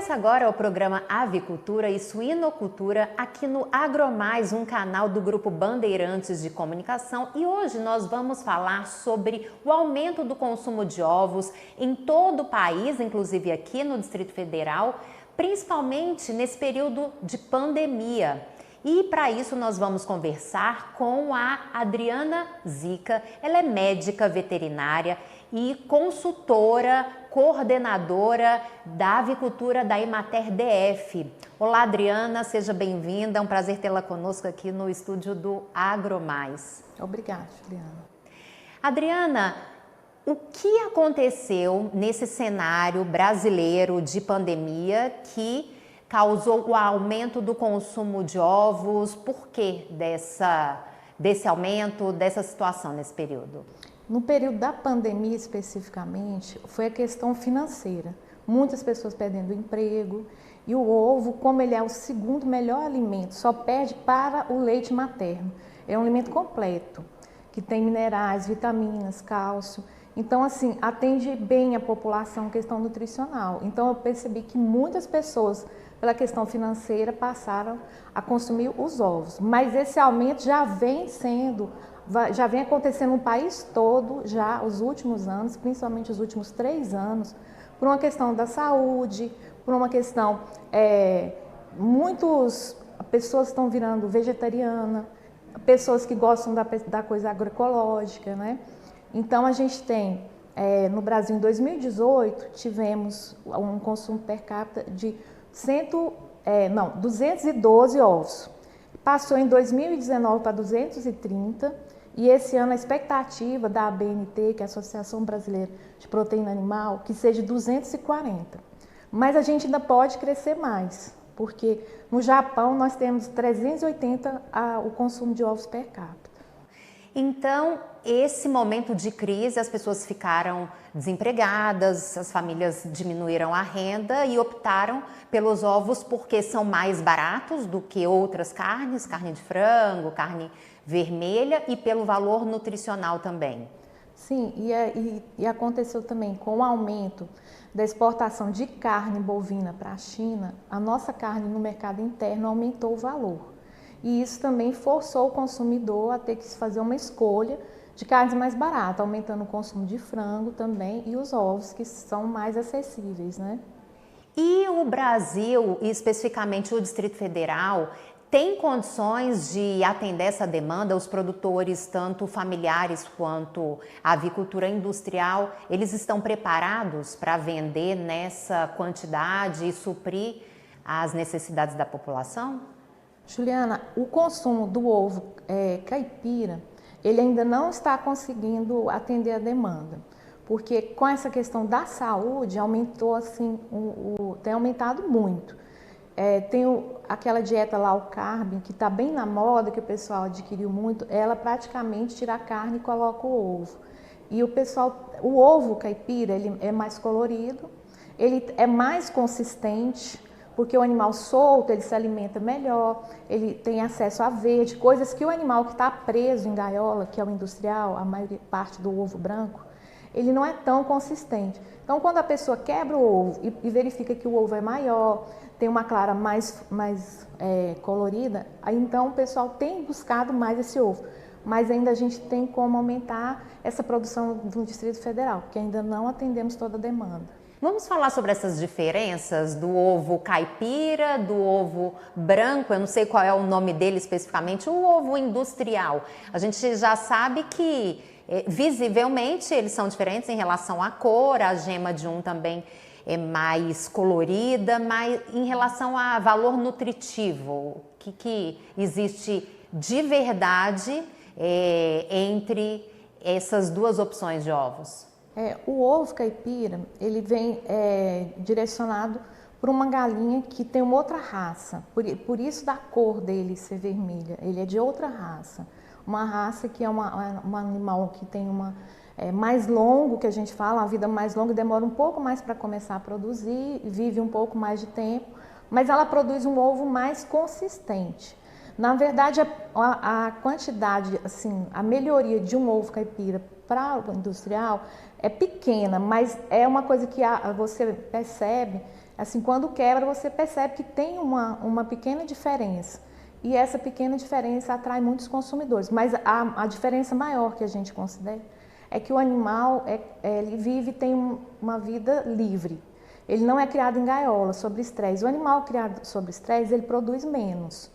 Começa agora o programa Avicultura e Suinocultura aqui no AgroMais, um canal do Grupo Bandeirantes de Comunicação, e hoje nós vamos falar sobre o aumento do consumo de ovos em todo o país, inclusive aqui no Distrito Federal, principalmente nesse período de pandemia. E para isso nós vamos conversar com a Adriana Zica. Ela é médica veterinária e consultora, coordenadora da avicultura da Emater DF. Olá, Adriana, seja bem-vinda. É um prazer tê-la conosco aqui no estúdio do AgroMais. Obrigada, Juliana. Adriana, o que aconteceu nesse cenário brasileiro de pandemia que causou o aumento do consumo de ovos? Por que desse aumento, dessa situação nesse período? No período da pandemia especificamente, foi a questão financeira. Muitas pessoas perdendo o emprego e o ovo, como ele é o segundo melhor alimento, só perde para o leite materno. É um alimento completo, que tem minerais, vitaminas, cálcio. Então, assim, atende bem a população, questão nutricional. Então, eu percebi que muitas pessoas, pela questão financeira, passaram a consumir os ovos. Mas esse aumento já vem acontecendo no país todo, já os últimos anos, principalmente os últimos 3 anos, por uma questão da saúde, por uma questão, muitas pessoas estão virando vegetariana, pessoas que gostam da coisa agroecológica, né? Então, a gente tem, no Brasil, em 2018, tivemos um consumo per capita de 212 ovos. Passou em 2019 para 230 e esse ano a expectativa da ABNT, que é a Associação Brasileira de Proteína Animal, que seja 240. Mas a gente ainda pode crescer mais, porque no Japão nós temos 380 o consumo de ovos per capita. Então, esse momento de crise, as pessoas ficaram desempregadas, as famílias diminuíram a renda e optaram pelos ovos porque são mais baratos do que outras carnes, carne de frango, carne vermelha, e pelo valor nutricional também. Sim, e aconteceu também com o aumento da exportação de carne bovina para a China, a nossa carne no mercado interno aumentou o valor. E isso também forçou o consumidor a ter que fazer uma escolha de carnes mais baratas, aumentando o consumo de frango também e os ovos, que são mais acessíveis, né? E o Brasil, e especificamente o Distrito Federal, tem condições de atender essa demanda? Os produtores, tanto familiares quanto a avicultura industrial, eles estão preparados para vender nessa quantidade e suprir as necessidades da população? Juliana, o consumo do ovo caipira, ele ainda não está conseguindo atender a demanda, porque com essa questão da saúde aumentou assim, tem aumentado muito. Tem aquela dieta low carb que está bem na moda, que o pessoal adquiriu muito, ela praticamente tira a carne e coloca o ovo. E o ovo caipira, ele é mais colorido, ele é mais consistente, porque o animal solto, ele se alimenta melhor, ele tem acesso a verde, coisas que o animal que está preso em gaiola, que é o industrial, a maior parte do ovo branco, ele não é tão consistente. Então, quando a pessoa quebra o ovo e verifica que o ovo é maior, tem uma clara mais colorida, aí então o pessoal tem buscado mais esse ovo. Mas ainda a gente tem como aumentar essa produção no Distrito Federal, porque ainda não atendemos toda a demanda. Vamos falar sobre essas diferenças do ovo caipira, do ovo branco, eu não sei qual é o nome dele especificamente, o ovo industrial. A gente já sabe que visivelmente eles são diferentes em relação à cor, a gema de um também é mais colorida, mas em relação a valor nutritivo, o que existe de verdade entre essas duas opções de ovos? O ovo caipira, ele vem direcionado por uma galinha que tem uma outra raça, por isso da cor dele ser vermelha, ele é de outra raça. Uma raça que é um animal que tem mais longo, que a gente fala, uma vida mais longa, demora um pouco mais para começar a produzir, vive um pouco mais de tempo, mas ela produz um ovo mais consistente. Na verdade, a quantidade, assim, a melhoria de um ovo caipira para o industrial é pequena, mas é uma coisa que você percebe Assim, quando quebra, você percebe que tem uma pequena diferença. E essa pequena diferença atrai muitos consumidores. Mas a diferença maior que a gente considera é que o animal ele vive, tem uma vida livre. Ele não é criado em gaiola, sob estresse. O animal criado sob estresse, ele produz menos.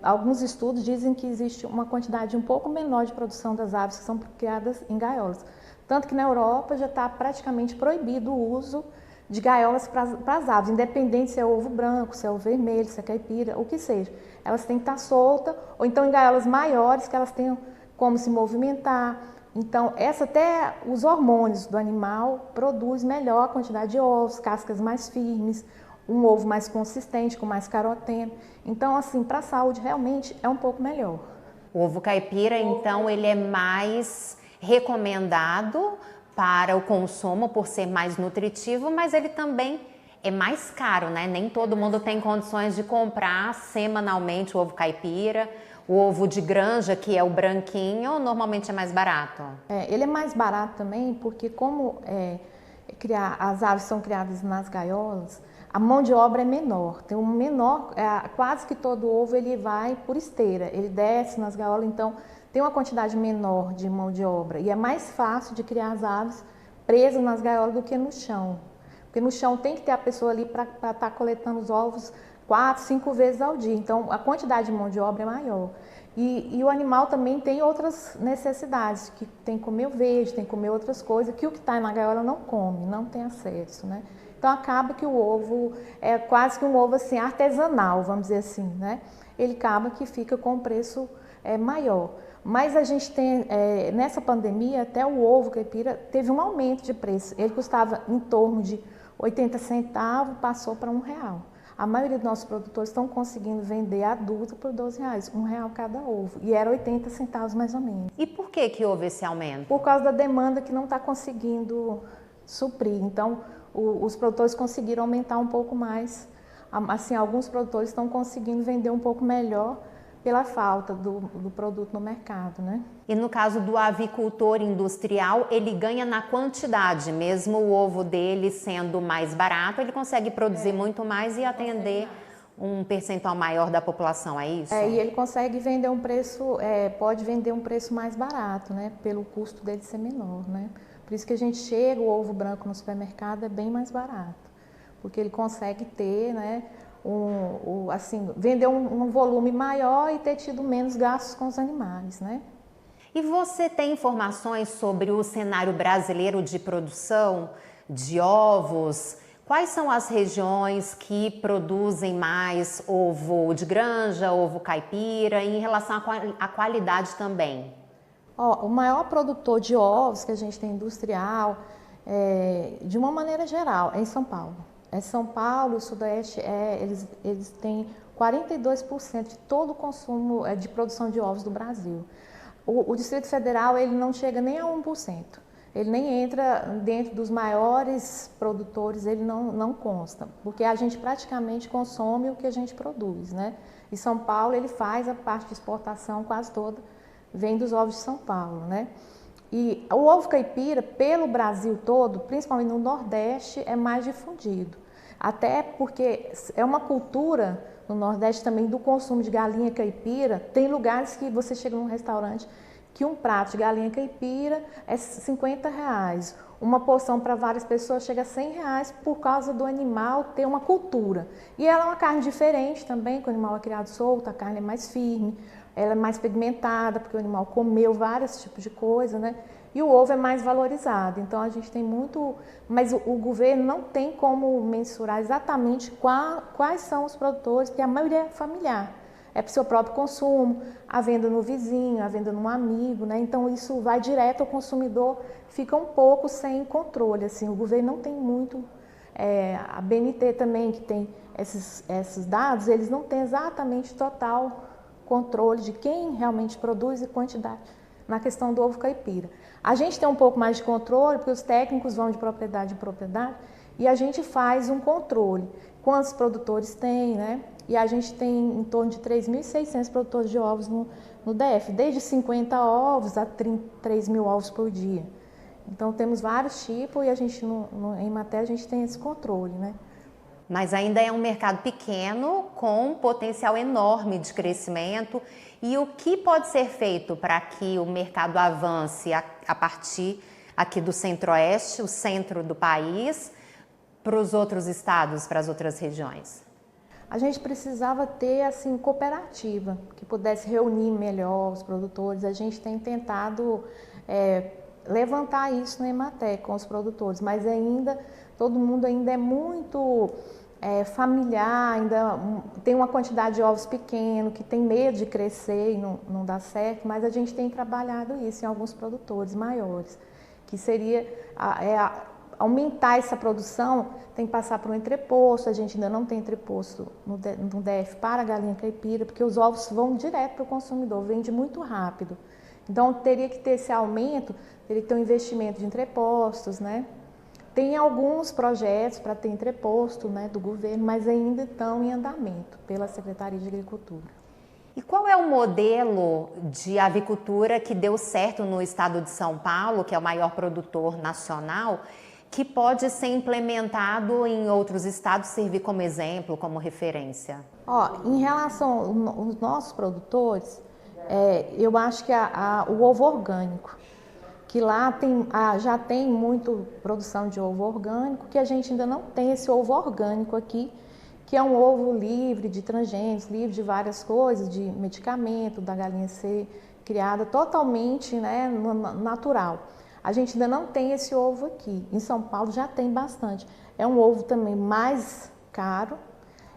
Alguns estudos dizem que existe uma quantidade um pouco menor de produção das aves que são criadas em gaiolas. Tanto que na Europa já está praticamente proibido o uso de gaiolas para as aves, independente se é ovo branco, se é ovo vermelho, se é caipira, o que seja. Elas têm que estar soltas, ou então em gaiolas maiores, que elas tenham como se movimentar. Então, até os hormônios do animal produzem melhor a quantidade de ovos, cascas mais firmes, um ovo mais consistente, com mais caroteno. Então, assim, para a saúde, realmente é um pouco melhor. O ovo caipira, então, ele é mais recomendado para o consumo por ser mais nutritivo, mas ele também é mais caro, né? Nem todo mundo tem condições de comprar semanalmente o ovo caipira. O ovo de granja, que é o branquinho, normalmente é mais barato. Ele é mais barato também porque como as aves são criadas nas gaiolas, a mão de obra é menor. Tem um menor, quase que todo ovo ele vai por esteira, ele desce nas gaiolas, então tem uma quantidade menor de mão de obra. E é mais fácil de criar as aves presas nas gaiolas do que no chão. Porque no chão tem que ter a pessoa ali para estar coletando os ovos 4, 5 vezes ao dia. Então, a quantidade de mão de obra é maior. E o animal também tem outras necessidades, que tem que comer o verde, tem que comer outras coisas, que o que está na gaiola não come, não tem acesso, né? Então, acaba que o ovo é quase que um ovo assim, artesanal, vamos dizer assim, né? Ele acaba que fica com um preço maior. Mas a gente tem, nessa pandemia, até o ovo caipira teve um aumento de preço. Ele custava em torno de 80 centavos, passou para R$1. A maioria dos nossos produtores estão conseguindo vender adulto por R$12, R$1 cada ovo. E era 80 centavos mais ou menos. E por que houve esse aumento? Por causa da demanda que não está conseguindo suprir. Então, os produtores conseguiram aumentar um pouco mais. Assim, alguns produtores estão conseguindo vender um pouco melhor pela falta do produto no mercado, né? E no caso do avicultor industrial, ele ganha na quantidade, mesmo o ovo dele sendo mais barato, ele consegue produzir muito mais e atender um percentual maior da população, é isso? E ele consegue vender um preço, pode vender um preço mais barato, né? Pelo custo dele ser menor, né? Por isso que a gente chega, o ovo branco no supermercado é bem mais barato, porque ele consegue ter, né? Vender um volume maior e ter tido menos gastos com os animais, né? E você tem informações sobre o cenário brasileiro de produção de ovos? Quais são as regiões que produzem mais ovo de granja, ovo caipira, em relação à qualidade também? O maior produtor de ovos que a gente tem industrial, de uma maneira geral, é em São Paulo. São Paulo, o Sudeste, eles têm 42% de todo o consumo de produção de ovos do Brasil. O Distrito Federal ele não chega nem a 1%. Ele nem entra dentro dos maiores produtores, ele não consta, porque a gente praticamente consome o que a gente produz, né? E São Paulo ele faz a parte de exportação quase toda, vem dos ovos de São Paulo, né? E o ovo caipira, pelo Brasil todo, principalmente no Nordeste, é mais difundido. Até porque é uma cultura no Nordeste também do consumo de galinha caipira. Tem lugares que você chega num restaurante que um prato de galinha caipira é R$50. Uma porção para várias pessoas chega a R$100 por causa do animal ter uma cultura. E ela é uma carne diferente também, que o animal é criado solto, a carne é mais firme. Ela é mais pigmentada, porque o animal comeu vários tipos de coisa, né? E o ovo é mais valorizado. Então, a gente tem muito... Mas o governo não tem como mensurar exatamente quais são os produtores, porque a maioria é familiar. É para o seu próprio consumo, a venda no vizinho, a venda num amigo, né? Então, isso vai direto ao consumidor, fica um pouco sem controle, assim. O governo não tem muito... a BNT também, que tem esses dados, eles não têm exatamente total controle de quem realmente produz e quantidade na questão do ovo caipira. A gente tem um pouco mais de controle, porque os técnicos vão de propriedade em propriedade e a gente faz um controle. Quantos produtores tem, né? E a gente tem em torno de 3.600 produtores de ovos no DF, desde 50 ovos a 3 mil ovos por dia. Então temos vários tipos e a gente, em matéria, a gente tem esse controle, né? Mas ainda é um mercado pequeno com um potencial enorme de crescimento. E o que pode ser feito para que o mercado avance a partir aqui do Centro-Oeste, o centro do país, para os outros estados, para as outras regiões? A gente precisava ter assim cooperativa que pudesse reunir melhor os produtores. A gente tem tentado levantar isso na Emater com os produtores, mas ainda todo mundo ainda é muito familiar, ainda tem uma quantidade de ovos pequeno, que tem medo de crescer e não dá certo, mas a gente tem trabalhado isso em alguns produtores maiores, que seria aumentar essa produção, tem que passar por um entreposto. A gente ainda não tem entreposto no DF para a galinha caipira, porque os ovos vão direto para o consumidor, vende muito rápido. Então teria que ter esse aumento, teria que ter um investimento de entrepostos, né? Tem alguns projetos para ter entreposto, né, do governo, mas ainda estão em andamento pela Secretaria de Agricultura. E qual é o modelo de avicultura que deu certo no estado de São Paulo, que é o maior produtor nacional, que pode ser implementado em outros estados, servir como exemplo, como referência? Em relação aos nossos produtores, eu acho que o ovo orgânico, que lá já tem muito produção de ovo orgânico, que a gente ainda não tem esse ovo orgânico aqui, que é um ovo livre de transgênicos, livre de várias coisas, de medicamento, da galinha ser criada totalmente, né, natural. A gente ainda não tem esse ovo aqui. Em São Paulo já tem bastante. É um ovo também mais caro,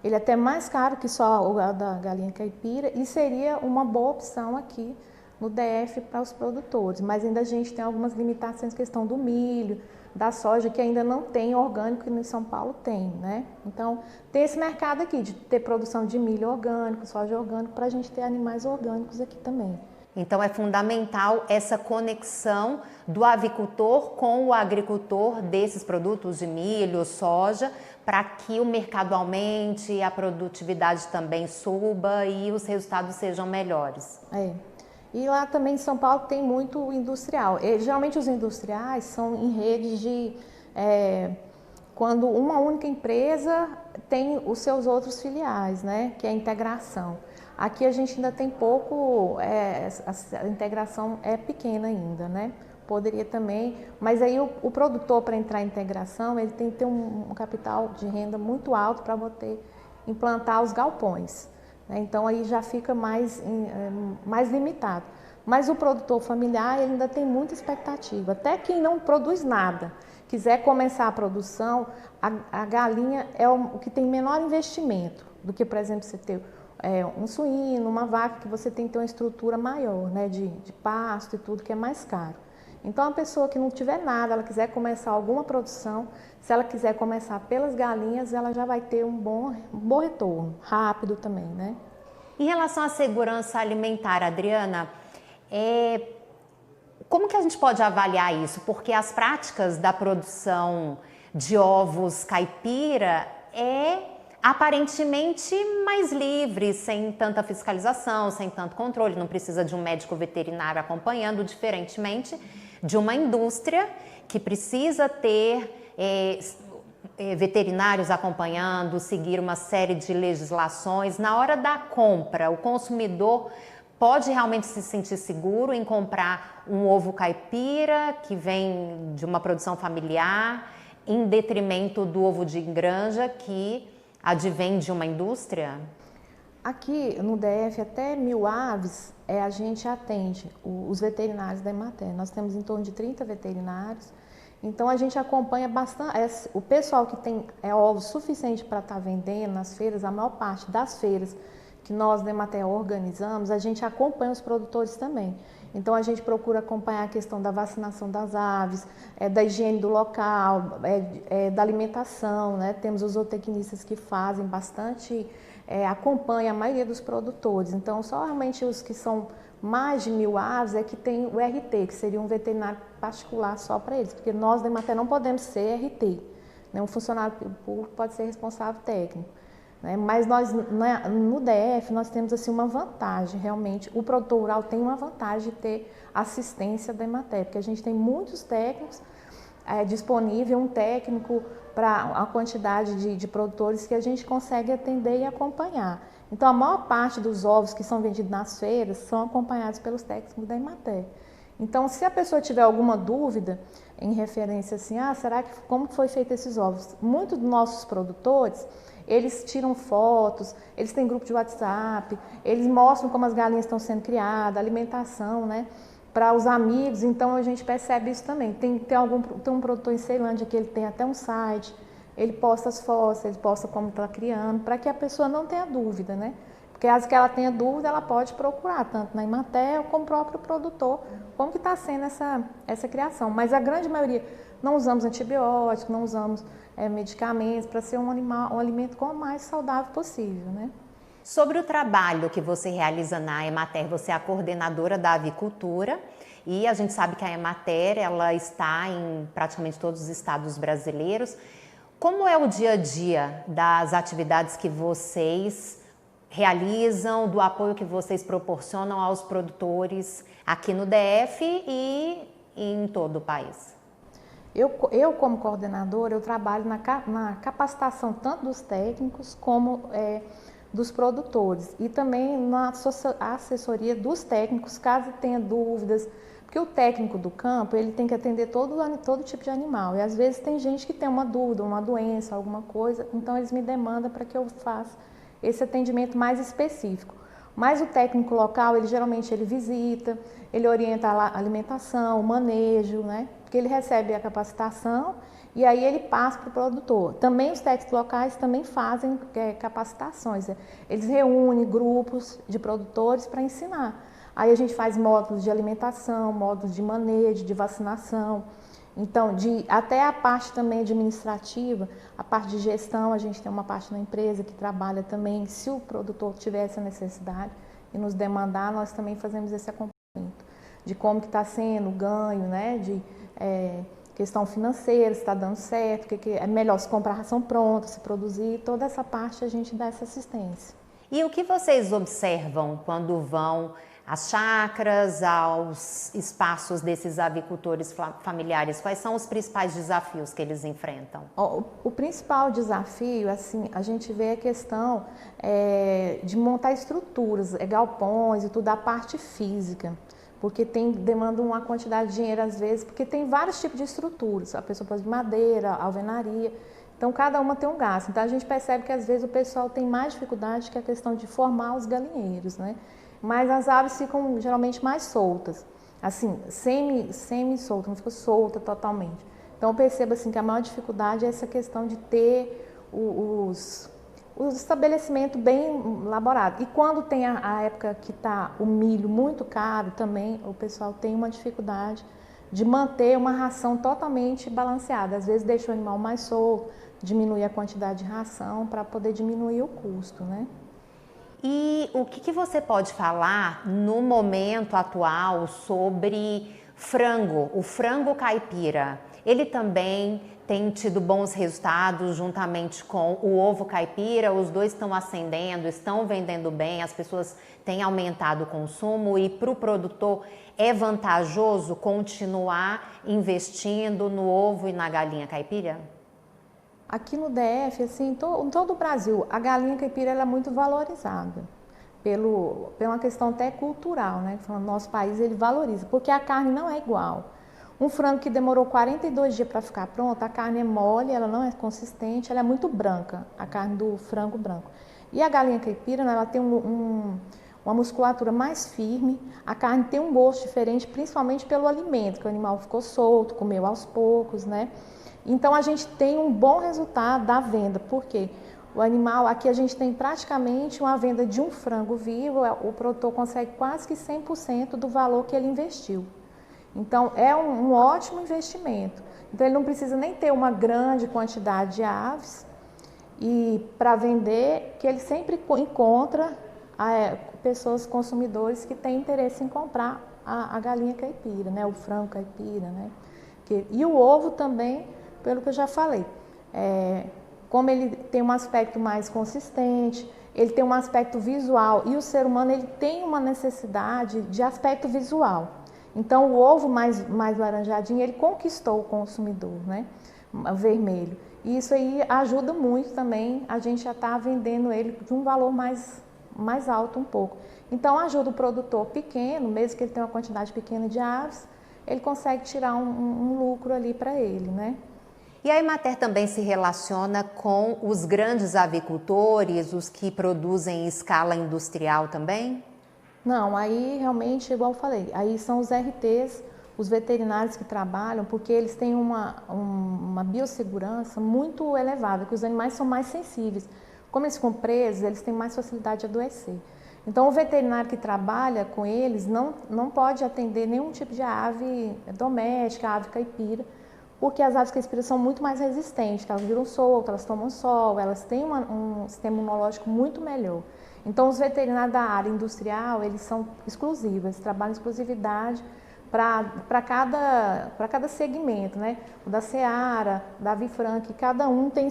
ele é até mais caro que só o da galinha caipira, e seria uma boa opção aqui no DF para os produtores, mas ainda a gente tem algumas limitações, questão do milho, da soja, que ainda não tem orgânico, que no São Paulo tem, né? Então, tem esse mercado aqui de ter produção de milho orgânico, soja orgânico, para a gente ter animais orgânicos aqui também. Então, é fundamental essa conexão do avicultor com o agricultor desses produtos de milho, soja, para que o mercado aumente, a produtividade também suba e os resultados sejam melhores. E lá também em São Paulo tem muito industrial. Geralmente os industriais são em redes de... quando uma única empresa tem os seus outros filiais, né? Que é a integração. Aqui a gente ainda tem pouco, a integração é pequena ainda, né? Poderia também, mas aí o produtor, para entrar em integração, ele tem que ter um capital de renda muito alto para poder implantar os galpões. Então aí já fica mais limitado. Mas o produtor familiar ele ainda tem muita expectativa. Até quem não produz nada, quiser começar a produção, a galinha é o que tem menor investimento do que, por exemplo, você ter um suíno, uma vaca, que você tem que ter uma estrutura maior, né, de pasto e tudo, que é mais caro. Então a pessoa que não tiver nada, ela quiser começar alguma produção, se ela quiser começar pelas galinhas, ela já vai ter um bom retorno, rápido também, né? Em relação à segurança alimentar, Adriana, como que a gente pode avaliar isso? Porque as práticas da produção de ovos caipira aparentemente mais livre, sem tanta fiscalização, sem tanto controle, não precisa de um médico veterinário acompanhando, diferentemente de uma indústria que precisa ter veterinários acompanhando, seguir uma série de legislações. Na hora da compra, o consumidor pode realmente se sentir seguro em comprar um ovo caipira que vem de uma produção familiar, em detrimento do ovo de granja que advém de uma indústria? Aqui no DF, até 1000 aves, a gente atende os veterinários da Emater. Nós temos em torno de 30 veterinários. Então a gente acompanha bastante. O pessoal que tem ovos suficiente para estar vendendo nas feiras, a maior parte das feiras que nós da Emater organizamos, a gente acompanha os produtores também. Então a gente procura acompanhar a questão da vacinação das aves, da higiene do local, da alimentação, né? Temos os zootecnistas que fazem bastante, acompanham a maioria dos produtores. Então só realmente os que são mais de 1000 aves é que tem o RT, que seria um veterinário particular só para eles, porque nós da Emater não podemos ser RT, né? Um funcionário público pode ser responsável técnico. Mas nós, no DF, nós temos assim, uma vantagem, realmente, o produtor rural tem uma vantagem de ter assistência da Emater, porque a gente tem muitos técnicos disponível um técnico para a quantidade de produtores que a gente consegue atender e acompanhar. Então, a maior parte dos ovos que são vendidos nas feiras são acompanhados pelos técnicos da Emater. Então, se a pessoa tiver alguma dúvida em referência assim, será que como foi feito esses ovos? Muitos dos nossos produtores, eles tiram fotos, eles têm grupo de WhatsApp, eles mostram como as galinhas estão sendo criadas, alimentação, né? Para os amigos, então a gente percebe isso também. Tem um produtor em Ceilândia que ele tem até um site, ele posta as fotos, ele posta como está criando, para que a pessoa não tenha dúvida, né? Porque às vezes que ela tenha dúvida, ela pode procurar, tanto na Emater como o próprio produtor, como que está sendo essa criação. Mas a grande maioria, não usamos antibióticos, não usamos medicamentos, para ser um alimento o mais saudável possível, né? Sobre o trabalho que você realiza na Emater, você é a coordenadora da avicultura e a gente sabe que a Emater ela está em praticamente todos os estados brasileiros. Como é o dia a dia das atividades que vocês realizam, do apoio que vocês proporcionam aos produtores aqui no DF e em todo o país? Eu como coordenadora, eu trabalho na capacitação tanto dos técnicos como dos produtores e também na assessoria dos técnicos, caso tenha dúvidas, porque o técnico do campo, ele tem que atender todo tipo de animal, e às vezes tem gente que tem uma dúvida, uma doença, alguma coisa, então eles me demandam para que eu faça esse atendimento mais específico. Mas o técnico local, ele geralmente visita, ele orienta a alimentação, o manejo, né? Porque ele recebe a capacitação e aí ele passa para o produtor. Também os técnicos locais também fazem capacitações. Eles reúnem grupos de produtores para ensinar. Aí a gente faz módulos de alimentação, módulos de manejo, de vacinação. Então, até a parte também administrativa, a parte de gestão, a gente tem uma parte na empresa que trabalha também. Se o produtor tiver essa necessidade e nos demandar, nós também fazemos esse acompanhamento de como que está sendo o ganho, né? Questão financeira, se está dando certo, que é melhor se comprar ração pronta, se produzir, toda essa parte a gente dá essa assistência. E o que vocês observam quando vão às chácaras, aos espaços desses avicultores familiares? Quais são os principais desafios que eles enfrentam? O principal desafio, assim, a gente vê a questão de montar estruturas, galpões e tudo, a parte física. Porque demanda uma quantidade de dinheiro às vezes, porque tem vários tipos de estruturas, a pessoa pode de madeira, alvenaria, então cada uma tem um gasto. Então a gente percebe que às vezes o pessoal tem mais dificuldade que a questão de formar os galinheiros, né? Mas as aves ficam geralmente mais soltas, assim, semi-solta, não fica solta totalmente. Então eu percebo assim que a maior dificuldade é essa questão de ter o estabelecimento bem elaborado. E quando tem a época que está o milho muito caro, também o pessoal tem uma dificuldade de manter uma ração totalmente balanceada. Às vezes deixa o animal mais solto, diminui a quantidade de ração para poder diminuir o custo, né? E o que você pode falar no momento atual sobre frango, o frango caipira? Ele também tem tido bons resultados juntamente com o ovo caipira, os dois estão ascendendo, estão vendendo bem, as pessoas têm aumentado o consumo e para o produtor é vantajoso continuar investindo no ovo e na galinha caipira? Aqui no DF, assim, em todo o Brasil, a galinha caipira ela é muito valorizada, pela questão até cultural, né? No nosso país ele valoriza, porque a carne não é igual. Um frango que demorou 42 dias para ficar pronto, a carne é mole, ela não é consistente, ela é muito branca, a carne do frango branco. E a galinha caipira, né, ela tem uma musculatura mais firme, a carne tem um gosto diferente, principalmente pelo alimento, que o animal ficou solto, comeu aos poucos, né? Então a gente tem um bom resultado da venda, porque o animal, aqui a gente tem praticamente uma venda de um frango vivo, o produtor consegue quase que 100% do valor que ele investiu. Então é um ótimo investimento. Então ele não precisa nem ter uma grande quantidade de aves e para vender, que ele sempre encontra pessoas, consumidores que têm interesse em comprar a galinha caipira, né? O frango caipira, né? E o ovo também, pelo que eu já falei, como ele tem um aspecto mais consistente, ele tem um aspecto visual e o ser humano ele tem uma necessidade de aspecto visual. Então, o ovo mais laranjadinho, ele conquistou o consumidor, né? O vermelho. E isso aí ajuda muito também, a gente já está vendendo ele de um valor mais alto um pouco. Então, ajuda o produtor pequeno, mesmo que ele tenha uma quantidade pequena de aves, ele consegue tirar um lucro ali para ele, né? E a Emater também se relaciona com os grandes avicultores, os que produzem em escala industrial também? Não, aí realmente, igual eu falei, aí são os RTs, os veterinários que trabalham, porque eles têm uma biossegurança muito elevada, que os animais são mais sensíveis. Como eles ficam presos, eles têm mais facilidade de adoecer. Então, o veterinário que trabalha com eles não pode atender nenhum tipo de ave doméstica, ave caipira, porque as aves caipiras são muito mais resistentes, elas viram solto, elas tomam sol, elas têm um sistema imunológico muito melhor. Então, os veterinários da área industrial, eles são exclusivos, eles trabalham em exclusividade para cada segmento, né? O da Seara, da Avifranc, cada um tem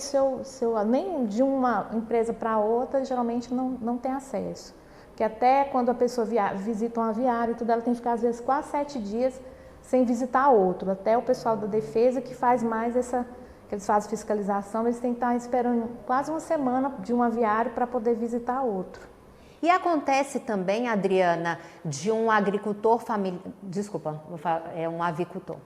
nem de uma empresa para outra, geralmente não tem acesso. Porque até quando a pessoa visita um aviário e tudo, ela tem que ficar às vezes quase 7 dias sem visitar outro. Até o pessoal da defesa que faz mais que eles fazem fiscalização, eles têm que estar esperando quase uma semana de um aviário para poder visitar outro. E acontece também, Adriana, de um agricultor familiar... Desculpa, é um avicultor.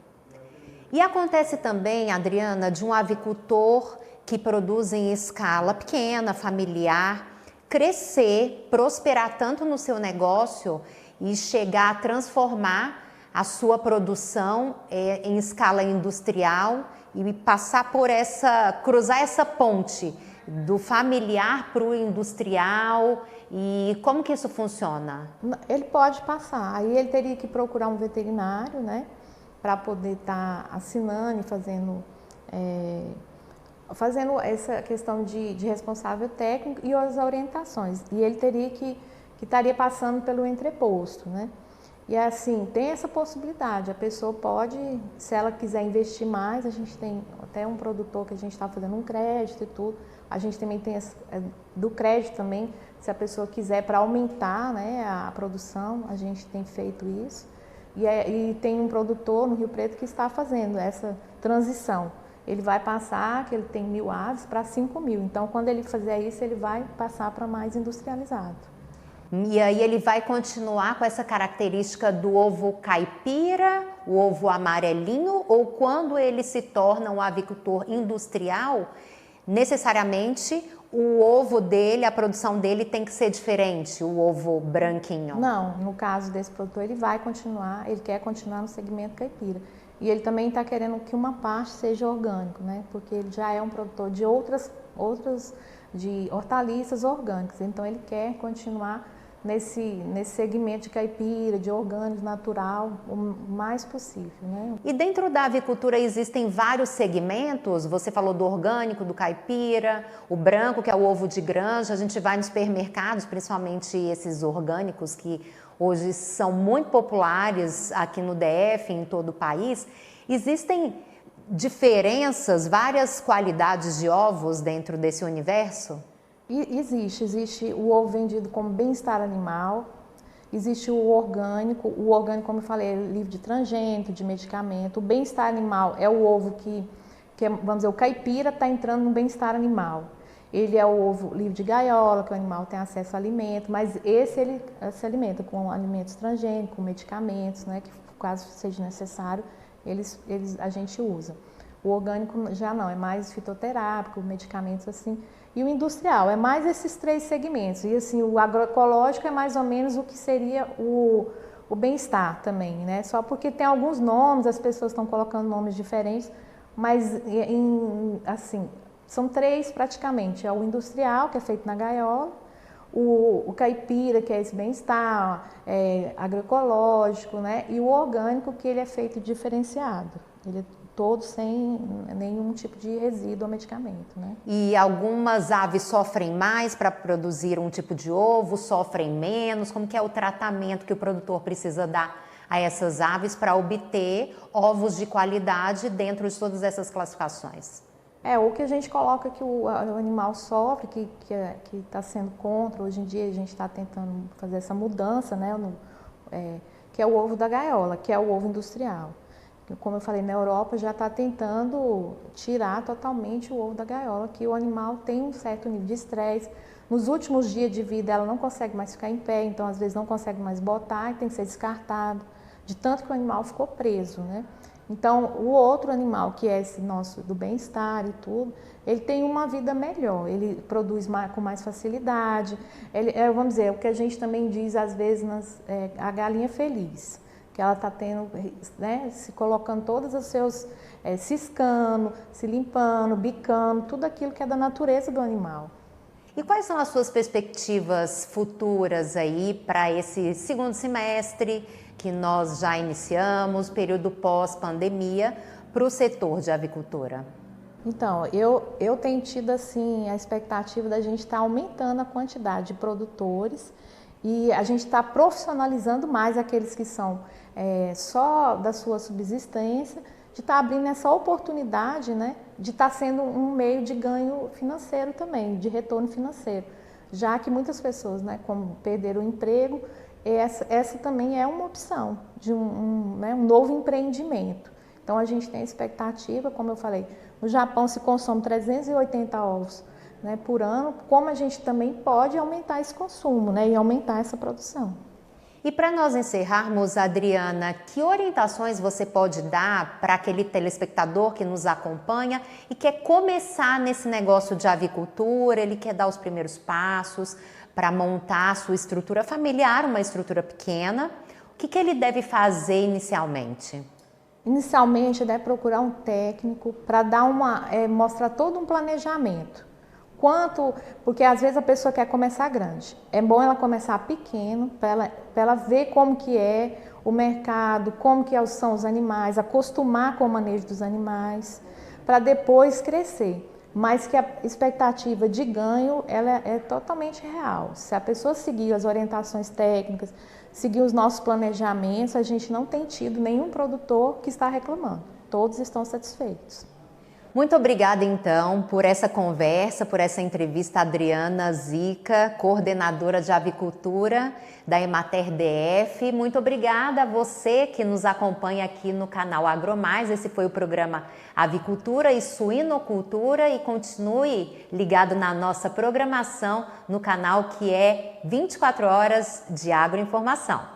E acontece também, Adriana, de um avicultor que produz em escala pequena, familiar, crescer, prosperar tanto no seu negócio e chegar a transformar a sua produção em escala industrial e passar por cruzar essa ponte do familiar para o industrial. E como que isso funciona? Ele pode passar, aí ele teria que procurar um veterinário, né, para poder estar assinando e fazendo essa questão de responsável técnico e as orientações. E ele teria que estaria passando pelo entreposto, né? E assim, tem essa possibilidade, a pessoa pode, se ela quiser investir mais, a gente tem até um produtor que a gente está fazendo um crédito e tudo, a gente também tem do crédito também, se a pessoa quiser para aumentar, né, a produção, a gente tem feito isso. E tem um produtor no Rio Preto que está fazendo essa transição. Ele vai passar, que ele tem 1.000 aves, para 5.000. Então, quando ele fizer isso, ele vai passar para mais industrializado. E aí ele vai continuar com essa característica do ovo caipira, o ovo amarelinho, ou quando ele se torna um avicultor industrial, necessariamente o ovo dele, a produção dele tem que ser diferente, o ovo branquinho? Não, no caso desse produtor ele vai continuar, ele quer continuar no segmento caipira. E ele também está querendo que uma parte seja orgânico, né? Porque ele já é um produtor de de hortaliças orgânicas, então ele quer continuar nesse segmento de caipira, de orgânico, natural, o mais possível, né? E dentro da avicultura existem vários segmentos, você falou do orgânico, do caipira, o branco, que é o ovo de granja, a gente vai nos supermercados, principalmente esses orgânicos que hoje são muito populares aqui no DF, em todo o país. Existem diferenças, várias qualidades de ovos dentro desse universo? Existe o ovo vendido como bem-estar animal, existe o orgânico, como eu falei, é livre de transgênico, de medicamento. O bem-estar animal é o ovo que vamos dizer, o caipira está entrando no bem-estar animal. Ele é o ovo livre de gaiola, que o animal tem acesso a alimento, mas ele se alimenta com alimentos transgênicos, com medicamentos, né, que caso seja necessário, a gente usa. O orgânico já não, é mais fitoterápico, medicamentos assim. E o industrial, é mais esses 3 segmentos. E assim, o agroecológico é mais ou menos o que seria o bem-estar também, né? Só porque tem alguns nomes, as pessoas estão colocando nomes diferentes, mas assim, são 3 praticamente. É o industrial, que é feito na gaiola, o caipira, que é esse bem-estar, agroecológico, né? E o orgânico, que ele é feito diferenciado. Ele é todo sem nenhum tipo de resíduo ou medicamento, né? E algumas aves sofrem mais para produzir um tipo de ovo, sofrem menos? Como que é o tratamento que o produtor precisa dar a essas aves para obter ovos de qualidade dentro de todas essas classificações? O que a gente coloca que o animal sofre, que está sendo contra, hoje em dia a gente está tentando fazer essa mudança, né? que é o ovo da gaiola, que é o ovo industrial. Como eu falei, na Europa já está tentando tirar totalmente o ovo da gaiola, que o animal tem um certo nível de estresse. Nos últimos dias de vida ela não consegue mais ficar em pé, então às vezes não consegue mais botar e tem que ser descartado, de tanto que o animal ficou preso, né? Então o outro animal, que é esse nosso do bem-estar e tudo, ele tem uma vida melhor, ele produz com mais facilidade, vamos dizer, o que a gente também diz às vezes, a galinha feliz, que ela está tendo, né, se colocando todos os seus, ciscando, se limpando, bicando, tudo aquilo que é da natureza do animal. E quais são as suas perspectivas futuras aí para esse segundo semestre que nós já iniciamos, período pós-pandemia, para o setor de avicultura? Então, eu tenho tido assim a expectativa da gente estar aumentando a quantidade de produtores e a gente está profissionalizando mais aqueles que são só da sua subsistência, de estar abrindo essa oportunidade, né, de estar sendo um meio de ganho financeiro também, de retorno financeiro, já que muitas pessoas, né, como perderam o emprego, essa também é uma opção de né, um novo empreendimento. Então a gente tem a expectativa, como eu falei, no Japão se consome 380 ovos, né, por ano, como a gente também pode aumentar esse consumo, né, e aumentar essa produção. E para nós encerrarmos, Adriana, que orientações você pode dar para aquele telespectador que nos acompanha e quer começar nesse negócio de avicultura, ele quer dar os primeiros passos para montar a sua estrutura familiar, uma estrutura pequena, o que ele deve fazer inicialmente? Inicialmente, deve procurar um técnico para dar mostrar todo um planejamento. Porque às vezes a pessoa quer começar grande. É bom ela começar pequeno, para ela ver como que é o mercado, como que são os animais, acostumar com o manejo dos animais, para depois crescer. Mas que a expectativa de ganho ela é totalmente real. Se a pessoa seguir as orientações técnicas, seguir os nossos planejamentos, a gente não tem tido nenhum produtor que está reclamando. Todos estão satisfeitos. Muito obrigada, então, por essa conversa, por essa entrevista, Adriana Zica, coordenadora de avicultura da Emater DF. Muito obrigada a você que nos acompanha aqui no canal AgroMais. Esse foi o programa Avicultura e Suinocultura e continue ligado na nossa programação no canal que é 24 horas de agroinformação.